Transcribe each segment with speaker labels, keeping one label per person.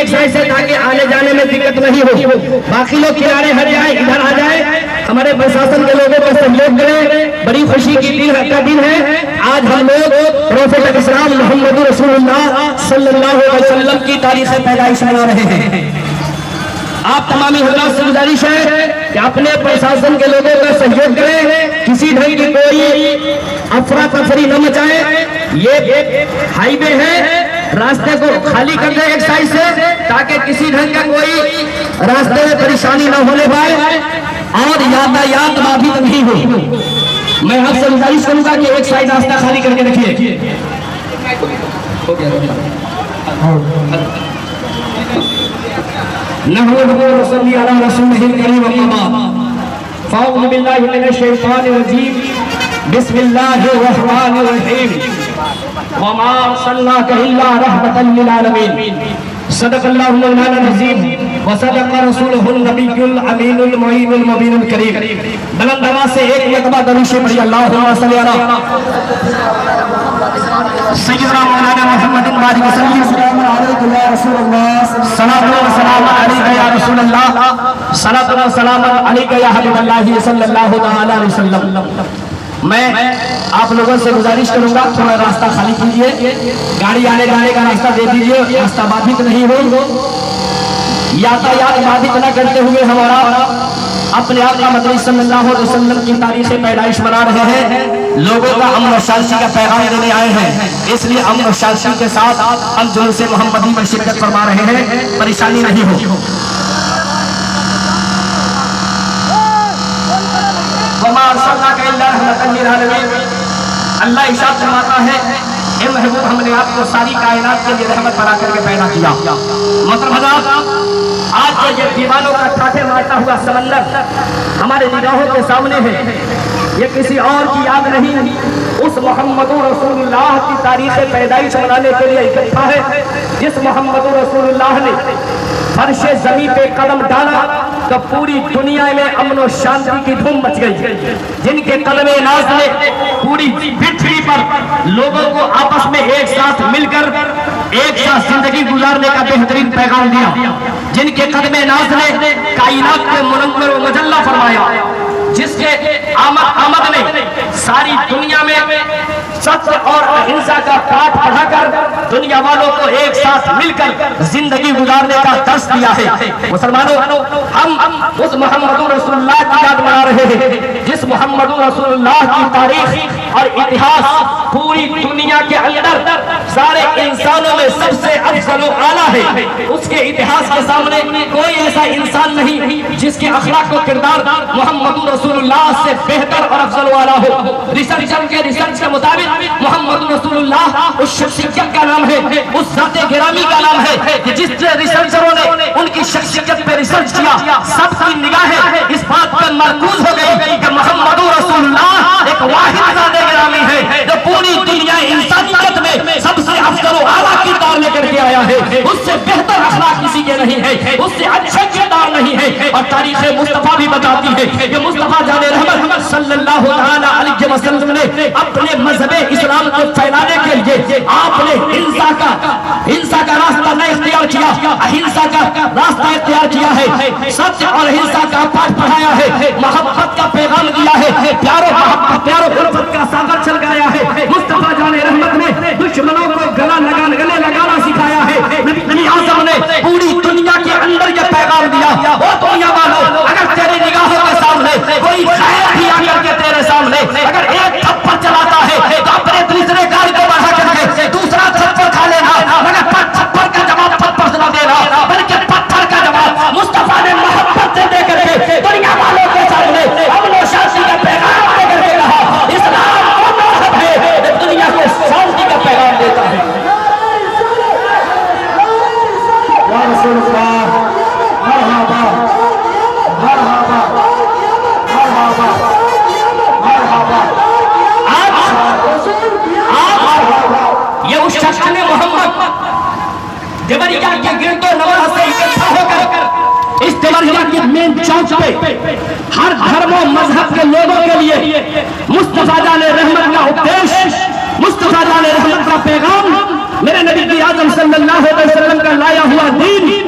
Speaker 1: ایک سائڈ سے تاکہ آنے جانے میں دقت نہیں ہو. باقی لوگ کنارے ہٹ جائیں, ادھر آ جائیں. ہمارے پرشاسن کے لوگوں کو سہیوگ کریں. بڑی خوشی کی دن ہے. آج ہم لوگ پروفیٹ اسلام محمد رسول اللہ صلی اللہ علیہ وسلم کی تاریخ پیدائش منا رہے ہیں. آپ تمامی حضرات سے گزارش ہے کہ اپنے پرشاسن کے لوگوں کا سہیوگ کریں. کسی ڈھنگ کی کوئی افراتفری نہ مچائیں. یہ ہائی وے ہے, راستے کو خالی کر دیں ایک سائڈ سے تاکہ کسی ڈھنگ کا کوئی راستے میں پریشانی نہ ہونے پائے اور یاتایات بابت نہیں ہو. میں آپ سے گزارش کروں گا کہ ایک سائڈ راستہ خالی کر کے رکھیے. نحمدہ ونصلی علی رسولہ الکریم اما بعد فاعوذ باللہ من الشیطان الرجیم بسم اللہ الرحمن الرحیم وما ارسلناک الا رحمتا للعالمین. صدق اللہ مولانا العظیم وصدق رسولہ النبی الامین المعین المبین الکریم. بلند آواز سے ایک مرتبہ درود شریف پڑھیے. اللہم صلی علی سیدنا مولانا محمد وعلی وسلم. السلام علیکم یا رسول اللہ, صلاۃ و سلام علیک یا رسول اللہ, صلاۃ و سلام علیک یا حبیب اللہ صلی اللہ تعالی علیہ وسلم. میں آپ لوگوں سے گزارش کروں گا تھوڑا راستہ خالی کیجیے. گاڑی آنے جانے کا راستہ دے دیجیے. راستہ بادھت نہیں ہو, یاتایات بادھت نہ کرتے ہوئے ہمارا اپنے آقا مدنی صلی اللہ علیہ وسلم کی تاریخ پیدائش منا رہے ہیں. لوگوں کا امن و شادی کا پیغام دینے آئے ہیں, اس لیے امن و شادی کے ساتھ ہم جلوس محمدی میں شرکت فرما رہے ہیں. پریشانی نہیں ہو. وما ارسلناک الا رحمتا للعالمین. اللہ ارشاد فرماتا ہے اے محبوب ہم نے آپ کو ساری کائنات کے لیے رحمت بنا کر کے پیدا کیا. محترم حضرات, آج کے یہ دیوانوں کا ٹھاٹھے مارتا ہوا سمندر ہمارے نگاہوں کے سامنے ہے. یہ کسی اور کی یاد نہیں, اس محمد رسول اللہ کی تاریخ پیدائش منانے کے لیے اکٹھا ہے. جس محمد رسول اللہ نے فرش زمین پہ قدم ڈالا تو پوری دنیا میں امن و شانتی کی دھوم مچ گئی. جن کے قدم ناز نے پوری پرتھوی پر لوگوں کو آپس میں ایک ساتھ مل کر ایک ساتھ زندگی گزارنے کا بہترین پیغام دیا. جن کے قدم ناز نے کائنات کے منور و مجلہ فرمایا. جس کے آمد نے ساری دنیا میں سچ اور اہنسا کا پاٹھ پڑھا کر دنیا والوں کو ایک ساتھ مل کر زندگی گزارنے کا درس دیا ہے. مسلمانوں, ہم اس محمد رسول اللہ کی یاد منا رہے ہیں جس محمد رسول اللہ کی تاریخ اور اتہاس پوری دنیا کے اندر سارے انسانوں میں سب سے افضل و اعلیٰ ہے. اس کے اتہاس کے سامنے کوئی ایسا انسان نہیں جس کے اخلاق و کردار محمد رسول اللہ سے بہتر اور افضل و اعلیٰ ہو. ریسرچر کے ریسرچ کے مطابق محمد رسول اللہ اس شخصیت کا نام ہے, اس ذات گرامی کا نام ہے کہ جس ریسرچروں نے ان کی شخصیت پہ ریسرچ کیا سب کی نگاہیں اس بات پر مرکوز ہو گئی کہ محمد رسول اللہ ایک واحد ذات گرامی ہے جو پوری دنیا انسانیت میں سب سے افضل و اعلیٰ کردار لے کر کے آیا ہے. اس سے بہتر اخلاق کسی کے نہیں ہے, اس سے اچھا کردار نہیں ہے. اور تاریخ مصطفیٰ بھی بتاتی ہے کہ مصطفیٰ جان رحمت صلی اللہ تعالی علیہ وسلم نے اپنے مذہب اسلام کو پھیلانے کے لیے آپ نے ہنسا کا راستہ نہ اختیار کیا, اہنسا کا راستہ اختیار کیا ہے. سچ اور ہنسا کا پاٹھ پڑھایا ہے, محبت کا پیغام دیا ہے, پیارو محبت پیارو الفت کا ساگر چل گیا ہے. مصطفیٰ جان رحمت نے دشمنوں کو گلے لگانا سکھایا ہے. نبی اعظم نے پوری دنیا کے اندر یہ پیغام دیا, او دنیا والوں اگر تیری نگاہوں کے سامنے کوئی خیر بھی آ کر کے تیرے سامنے اگر ایک تھپڑ چلاتا ہے تو اپنے دوسرے گاڑی کو بڑھا کر کے دوسرا تھپڑ کھا لینا, مگر تھپڑ کا جواب تھپڑ سے نہ دینا بلکہ پتھر کا جواب مصطفیٰ نے محبت سے دے کر کے دنیا والوں کے سامنے امن و شانتی کا پیغام دے کر کے کہا اسلام وہ مذہب ہے جو دنیا کو شانتی کا پیغام دیتا ہے. یا رسول اللہ مرحبا مرحبا مرحبا مرحبا. یہ اس شخص نے محمد دیوریا کے گرد و نواح سے اکٹھا ہو کر اس دیوریا کے مین چوک پہ ہر دھرم و مذہب کے لوگوں کے لیے مصطفیٰ جان رحمت کا اپدیش, مصطفیٰ جان رحمت کا پیغام, میرے نبی اعظم صلی اللہ علیہ وسلم کا لایا ہوا دین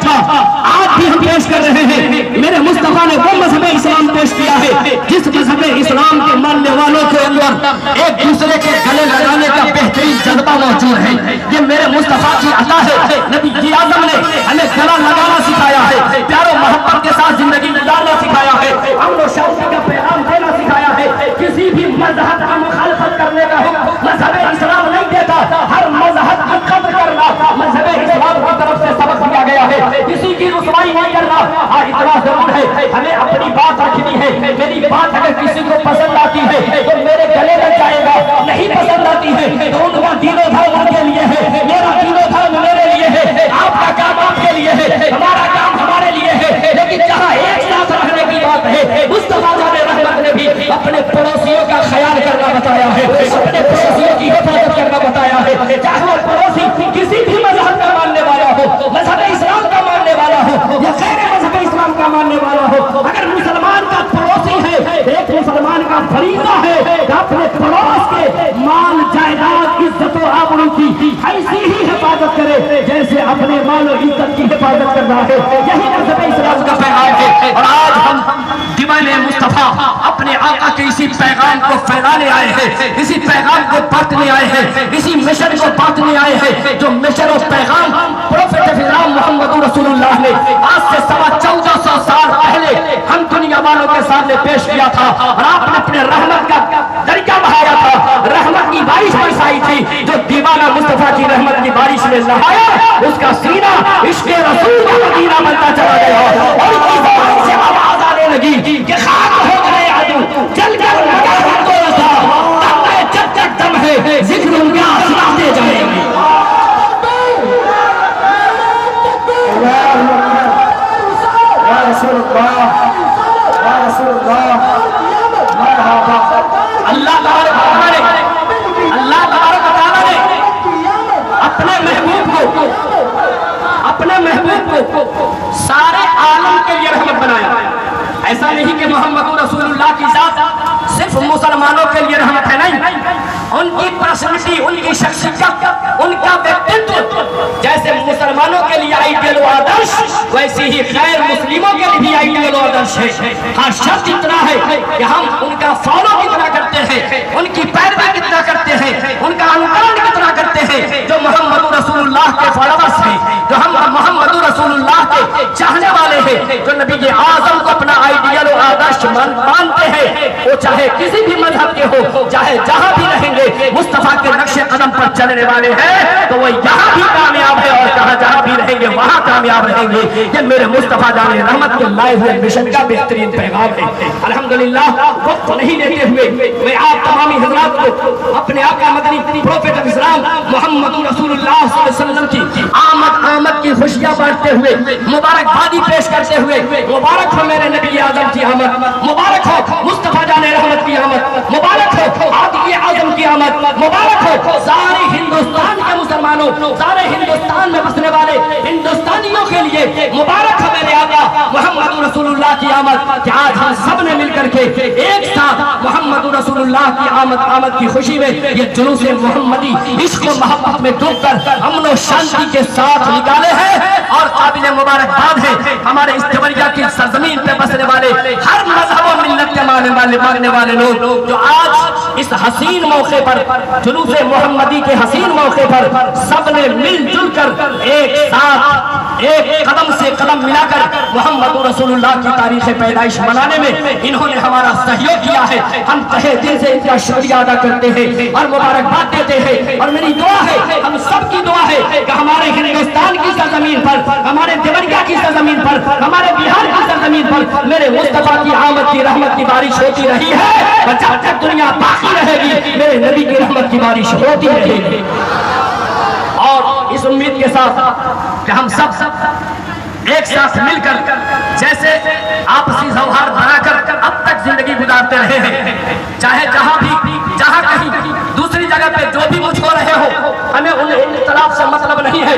Speaker 1: کیا تھا آج بھی ہم پیش کر رہے ہیں۔ میرے مصطفیٰ نے وہ مذہب اسلام پیش کیا ہے جس مذہب اسلام کے ماننے والوں کے اندر ایک دوسرے کے گلے لگانے کا بہترین جذبہ موجود ہے۔ یہ میرے مصطفیٰ کی عطا ہے۔ نبی اعظم نے ہمیں گلا لگانا سکھایا ہے، پیار و محبت کے ساتھ زندگی گزارنا سکھایا ہے، امن و شانتی کا پیغام دینا سکھایا ہے۔ کسی بھی مذہب کا مخالفت کرنے کا حکم مذہب اسلام نہیں دیتا، ہر مذہب کی قدر کرنا مذہب اسلام کی طرف سے سبق دیا گیا ہے۔ کسی کی رسوائی نہیں کرنا۔ ہاں اتنا ضرور ہے ہمیں اپنی بات رکھنی ہے۔ میری بات اگر کسی کو پسند آتی ہے تو میرے گلے لگ جائے گا، نہیں پسند آتی ہے تو ان کا دین و دھرم ان کے لیے ہے، میرا دین و دھرم میرے لیے ہے، آپ کا کام آپ کے لیے ہے، ہمارا کام ہمارے لیے ہے۔ لیکن جہاں ایک ساتھ رہنے کی بات ہے، مصطفیٰ جان رحمت نے بھی اپنے پڑوسیوں کا خیال کرنا بتایا ہے، اپنے پڑوسیوں کی حفاظت کرنا بتایا ہے۔ چاہے وہ پڑوسی کسی بھی مذہب کا ماننے والا ہو، مذہب اسلام کا ماننے والا ہو یا غیر مذہب اسلام کا ماننے والا ہو، اگر مسلمان کا پڑوسی ہے، ایک مسلمان کا فریضہ ہے کہ اپنے پڑوس کے مال جائیداد عزت و آبرو کی ایسی ہی حفاظت کرے جیسے اپنے مال و عزت کی حفاظت کرنا ہے۔ یہی مذہب اسلام کا پیغام ہے۔ اور آج ہم دیوان مصطفیٰ اپنے آقا کے اسی پیغام کو پھیلانے آئے ہیں، اسی پیغام کو بانٹنے آئے ہیں، اسی مشن کو بانٹنے آئے ہیں جو مشن و پیغام پروفیٹ اسلام محمد رسول اللہ نے آج سے 1450 سال پہلے ہم دنیا والوں کے سامنے پیش کیا تھا، اور آپ نے اپنے رحمت کا درجہ بڑھایا تھا، رحمت کی بارش برسائی تھی۔ جو دیوانہ مصطفیٰ کی رحمت کی بارش میں نہایا اس کا سینہ عشق رسول کا مدینہ بنتا چلا گیا، اور اس کی زبان سے آواز آنے لگی کہ خاک ہو گئے عدو جل کر لگا ہم کو رسا، تب میں جب تک دم ہے ذکر ان کا سناتے جائیں گے۔ یا رسول اللہ، یا رسول اللہ، مرحبا۔ اللہ تبارک و تعالی نے اپنے محبوب کو سارے عالم کے لیے رحمت بنایا۔ ایسا نہیں کہ محمد رسول اللہ کی ذات صرف مسلمانوں کے لیے رحمت ہے، نہیں، ان کی پرسنالٹی، ان کی شخصیت، ان کا ویکتتو جیسے مسلمانوں کے لیے آئیڈیل و آدرش، ویسے ہی غیر مسلموں کے لیے بھی آئیڈیل و آدرش ہے۔ ہاں شرط اتنا ہے کہ ہم ان کا فالو کتنا کرتے ہیں، ان کی پیروی کتنا کرتے ہیں، ان کا انکرن کتنا کرتے ہیں۔ جو محمد رسول اللہ کے فالوورز ہیں، جو ہم محمد رسول اللہ کے چاہنے والے ہیں، جو نبی اعظم کو اپنا آئیڈیل و آدرش مانتے ہیں، وہ چاہے کسی بھی مذہب کے ہو، چاہے جہاں بھی رہیں گے، مصطفیٰ کے نقش قدم پر چلنے والے ہیں تو وہ یہاں بھی کامیاب ہے، اور جہاں بھی رہیں گے وہاں کامیاب رہیں گے۔ یہ میرے مصطفیٰ جان رحمت کے لائے ہوئے مشن کا بہترین پیغام ہے۔ الحمدللہ وقت نہیں لیتے ہوئے میں آپ تمامی حضرات کو اپنے آقا مدنی پروفیٹ اسلام محمد رسول اللہ صلی اللہ علیہ وسلم کی آمد کی خوشیاں بانٹتے ہوئے، مبارکبادی پیش کرتے ہوئے، مبارک ہو میرے نبی اعظم کی آمد، مبارک ہو مصطفیٰ جان رحمت کی آمد، مبارک ہو عادی اعظم کی آمد، مبارک ہو سارے ہندوستان کے مسلمانوں، سارے ہندوستان میں بسنے والے ہندوستانیوں کے لیے مبارک ہو میرے آقا محمد رسول اللہ کی آمد، کہ آج ہم سب نے مل کر کے ایک ساتھ محمد رسول اللہ کی آمد کی خوشی میں یہ جلوس محمدی عشق و محبت میں ڈوب کر امن و شانتی کے ساتھ نکالے ہیں۔ اور قابل مبارکباد ہے ہمارے اس دیوریا کی سرزمین پہ بسنے والے ہر مذہب و ملت کے ماننے والے لوگ جو آج اس حسین موقع پر، جلوس محمدی کے حسین موقع پر سب نے مل جل کر ایک ساتھ ایک قدم سے قدم ملا کر محمد رسول اللہ کی تاریخ پیدائش منانے میں انہوں نے ہمارا سہیوگ کیا ہے۔ ہم تہہ دل سے ان کا شکریہ ادا کرتے ہیں اور مبارکباد دیتے ہیں، اور میری دعا ہے، ہم سب کی دعا ہے کہ ہمارے ہندوستان کی سرزمین پر، ہمارے دیوریا کی سرزمین پر، ہمارے بہار کی سرزمین پر میرے مصطفیٰ کی آمد کی رحمت کی بارش ہوتی رہی ہے، اور جب تک دنیا باقی رہے گی میرے نبی کی رحمت کی بارش ہوتی رہے گی۔ اور اس امید کے ساتھ کہ ہم سب ایک ساتھ مل کر جیسے آپسی سوہار بنا کر اب تک زندگی گزارتے رہے ہیں، چاہے جہاں کہیں دوسری جگہ پہ جو بھی مجھ ہو رہے ہو، ہمیں ان اختلاف سے مطلب نہیں ہے۔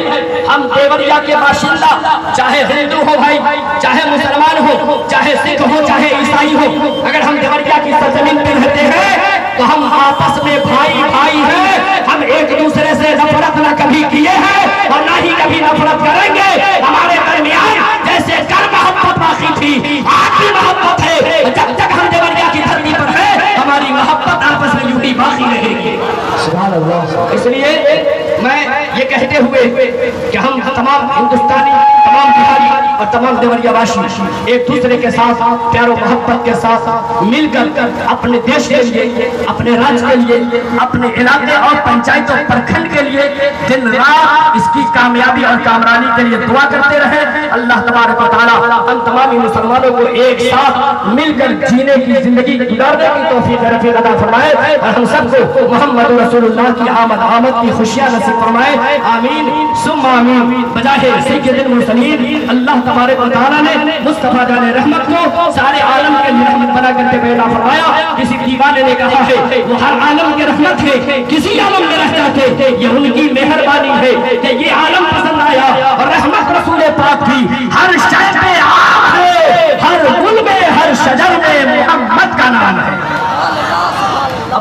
Speaker 1: ہم دیوریا کے باشندہ، چاہے ہندو ہو بھائی، چاہے مسلمان ہو، چاہے سکھ ہو، چاہے عیسائی ہو، اگر ہم دیوریا کی سرزمین پہ رہتے ہیں تو ہم آپس میں بھائی ہیں۔ ہم ایک دوسرے سے نفرت نہ کبھی کیے ہیں اور نہ ہی کبھی نفرت کریں گے۔ ہمارے درمیان اس لیے میں یہ کہتے ہوئے کہ ہم تمام ہندوستانی، تمام بہاری اور تمام دیوریا واشی ایک دوسرے کے ساتھ پیار و محبت کے ساتھ مل کر اپنے دیش کے لیے، اپنے راج کے لیے، اپنے علاقے اور پنچایتوں پرکھنڈ کے لیے دن رات اس کی کامیابی اور کامرانی کے لیے دعا کرتے رہے۔ اللہ تبارک و تعالیٰ ہم تمامی مسلمانوں کو ایک ساتھ مل کر جینے کی زندگی گزارنے کی توفیق رفیق عطا فرمائے اور ہم سب کو محمد رسول اللہ کی آمد کی خوشیاں نصیب فرمائے، آمین ثم آمین۔ بجاہ سید المرسلین اللہ تبارک و تعالیٰ نے مصطفیٰ جان رحمت کو سارے عالم کے لیے رحمت بنا کر کے پیدا فرمایا۔ کسی دیوانے نے کہا ہے وہ ہر عالم کے رحمت ہے، کسی عالم میں رہ جاتے یہ ان کی مہربانی ہے کہ یہ عالم پسند آیا اور رحمت رسول پاک کی ہر شے میں آگ ہے، ہر گل میں ہر شجر میں محمد کا نام ہے۔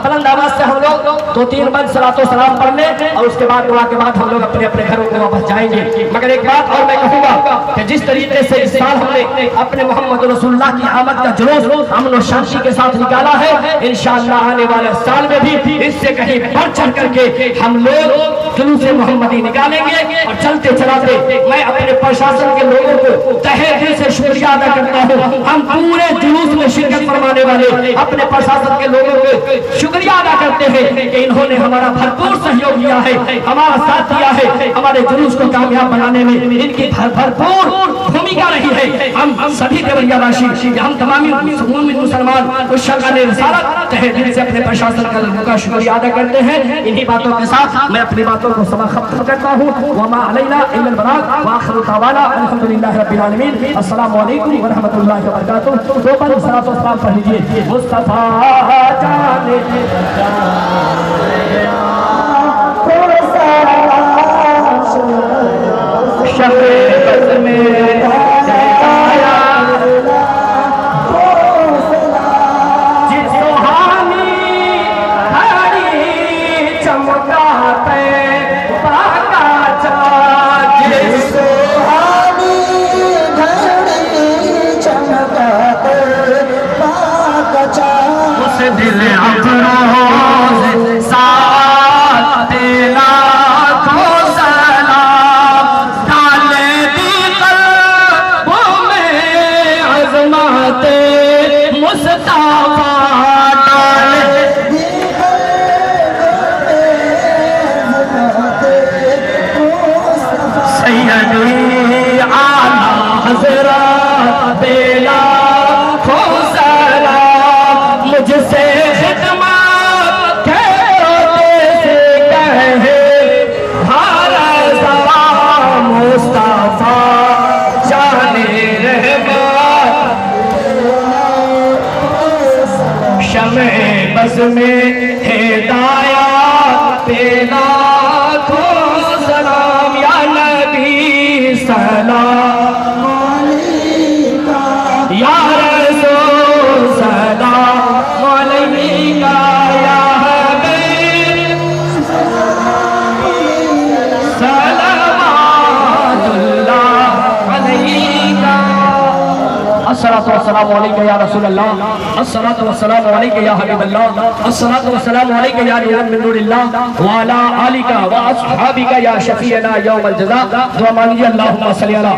Speaker 1: بلند آواز سے ہم لوگ 2-3 بار صلاۃ و سلام پڑھ لیں اور اس کے بعد دعا کے بعد ہم لوگ اپنے اپنے گھروں کو واپس جائیں گے۔ مگر ایک بات اور میں کہوں گا کہ جس طریقے سے اس سال ہم نے اپنے محمد رسول اللہ کی آمد کا جلوس امن و شانتی کے ساتھ نکالا ہے، انشاءاللہ آنے والے سال میں بھی اس سے کہیں بڑھ چڑھ کر کے ہم لوگ جلوس محمدی نکالیں گے۔ اور چلتے چلاتے میں اپنے پرشاسن کے لوگوں کو تہہ دل سے شکریہ ادا کرتا ہوں۔ ہم پورے جلوس میں شرکت فرمانے والے اپنے پرشاسن کے لوگوں کو شکریہ ادا کرتے ہیں کہ انہوں نے ہمارا بھرپور سہیوگ دیا ہے، ہمارا ساتھ دیا ہے، ہمارے جلوس کو کامیاب بنانے میں ان کی بھرپور بھومکا رہی ہے۔ ہم سبھی دیوریا واشی، ہم تمامی مسلمان اس شاہان رسالت تہہ دل سے اپنے پرشاسن کا لوگوں کا شکریہ ادا کرتے ہیں۔ انہی باتوں کے ساتھ میں اپنی باتوں کو ختم کرتا ہوں۔ وما علینا الا البلاغ وآخر دعوانا الحمدللہ رب العالمین۔ السلام علیکم ورحمۃ اللہ وبرکاتہ۔ دو بار صلاۃ و سلام پڑھ لیجیے۔ مصطفیٰ جانے شب میں بس میں ہدایات پیدا کو سلام یا نبی سلام علیکہ یا رسول سلام علیکہ یا حبیب صلوات اللہ علیکہ۔ الصلاۃ والسلام علیکہ یا رسول اللہ، الصلاۃ والسلام علیکہ یا حبیب اللہ، الصلاۃ والسلام علیکہ یا نور من نور اللہ وعلی آلک واصحابک یا شفیعنا یوم الجزاء۔ دعا مانگیے اللہم صلی علی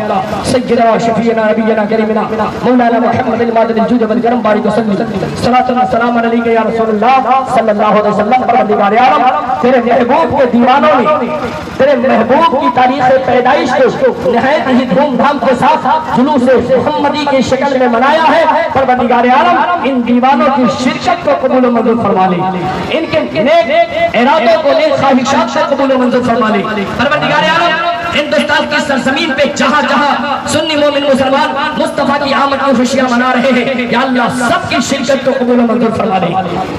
Speaker 1: سیدنا شفیعنا نبینا کریمنا مولانا محمد المادن الجود والکرم بارک وسلم۔ الصلاۃ والسلام علیکہ یا رسول اللہ صلی اللہ علیہ وسلم۔ پروردگار عالم تیرے محبوب کے دیوانوں نے تیرے محبوب کی تاریخ پیدائش کو نہایت ہی دھوم دھام کے ساتھ جلوس محمدی کی شکل میں منایا ہے۔ پروردگار عالم ان دیوانوں کی شرکت کو قبول و منظور فرما لے، ان کے نیک ارادوں کو نیک خواہشات سے قبول و منظور فرما لے۔ پروردگار عالم ہندوستان کی سرزمین پہ جہاں جہاں سنی مومن مسلمان مصطفیٰ کی آمد کی خوشیاں منا رہے ہیں، یا اللہ سب کی شرکت کو قبول و منظور فرما لے۔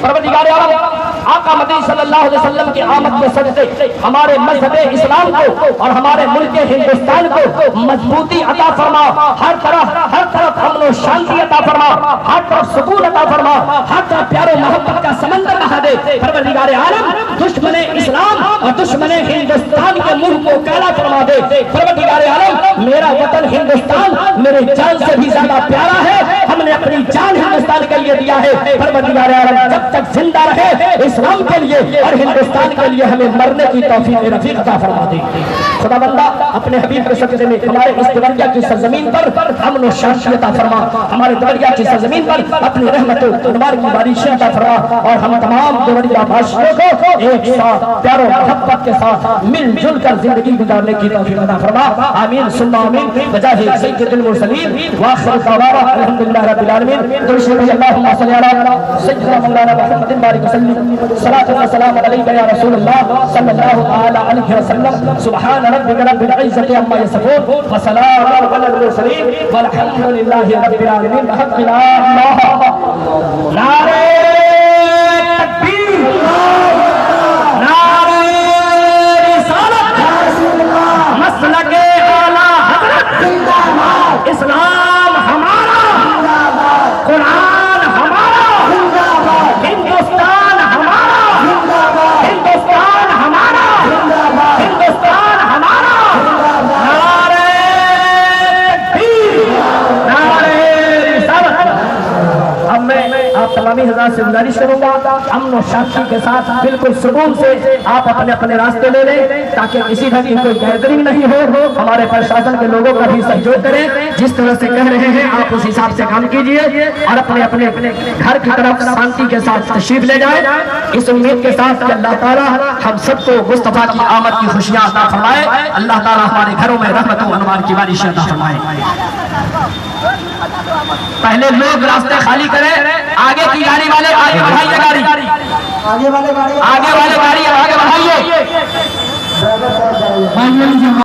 Speaker 1: پروردگار عالم آقا مدنی صلی اللہ علیہ وسلم کی آمد کے صدقے ہمارے مذہب اسلام کو اور ہمارے ملک ہندوستان کو مضبوطی عطا فرما، ہر طرف امن و شانتی عطا فرما، ہر طرف سکون عطا فرما، ہر طرف پیار و محبت کا سمندر بہا دے۔ پروردگار عالم دشمن اسلام اور دشمن ہندوستان کے منہ کو کالا فرما دے۔ پروردگار عالم میرا وطن ہندوستان میرے جان سے بھی زیادہ پیارا ہے۔ ہم نے اپنی جان ہندوستان کے لیے دیا ہے، پروردگار عالم جب تک زندہ رہے اسلام کے لیے اور ہندوستان کے لیے ہمیں مرنے کی توفیق رفیق عطا فرما دے۔ خدا بندہ اپنے حبیب کے صدقے میں ہمارے اس دیوریا کی سرزمین پر امن و شانتی عطا فرما، ہمارے دیوریا کی سرزمین پر اپنی رحمت و انوار کی بارشیں عطا فرما، اور ہم تمام دیوریا باشندوں کو ایک ساتھ پیار و محبت کے ساتھ مل جل کر زندگی گزارنے کی توفیق عطا فرما۔ آمین ثم آمین بجاہ سید المرسلین وآخر دعوانا الحمدللہ رب العالمین۔ درشد اللہم صلی علی سیدنا مولانا محمد بارک وسلم، صلاۃ و سلام علیک یا رسول اللہ صلی اللہ تعالی علیہ وسلم۔ سبحان ربک رب العزۃ عما یصفون وسلام علی المرسلین والحمد للہ رب العالمین۔ بحق لا الہ نعرہ تکبیر، نعرہ رسالت، مسلک اعلیٰ حضرت، اسلام ہمارا، قرآن ہمارا، ہندوستان ہمارا، ہندوستان ہمارا، ہندوستان ہمارا۔ نعرہ تکبیر، نعرہ رسالت۔ اب میں آپ تمامی حضرات سے گزارش کروں گا امن و شانتی کے ساتھ بالکل سکون سے آپ اپنے اپنے راستے لے لیں، تاکہ کسی طرح کی کوئی گیدرنگ نہیں ہو۔ ہمارے پرشاسن کے لوگوں کا بھی سہیوگ کریں، جس طرح سے کہہ رہے ہیں آپ اس حساب سے کام کیجئے اور اپنے اپنے گھر کی طرف شانتی کے ساتھ تشریف لے جائیں، اس امید کے ساتھ کہ اللہ تعالیٰ ہم سب کو مصطفیٰ کی آمد کی خوشیاں عطا فرمائے، اللہ تعالیٰ ہمارے گھروں میں رحمت و انوار کی بارش عطا فرمائے۔ پہلے لوگ راستے خالی کریں، آگے کی گاڑی والے آگے بڑھائیے، گاڑی آگے والے گاڑی آگے بڑھائیے۔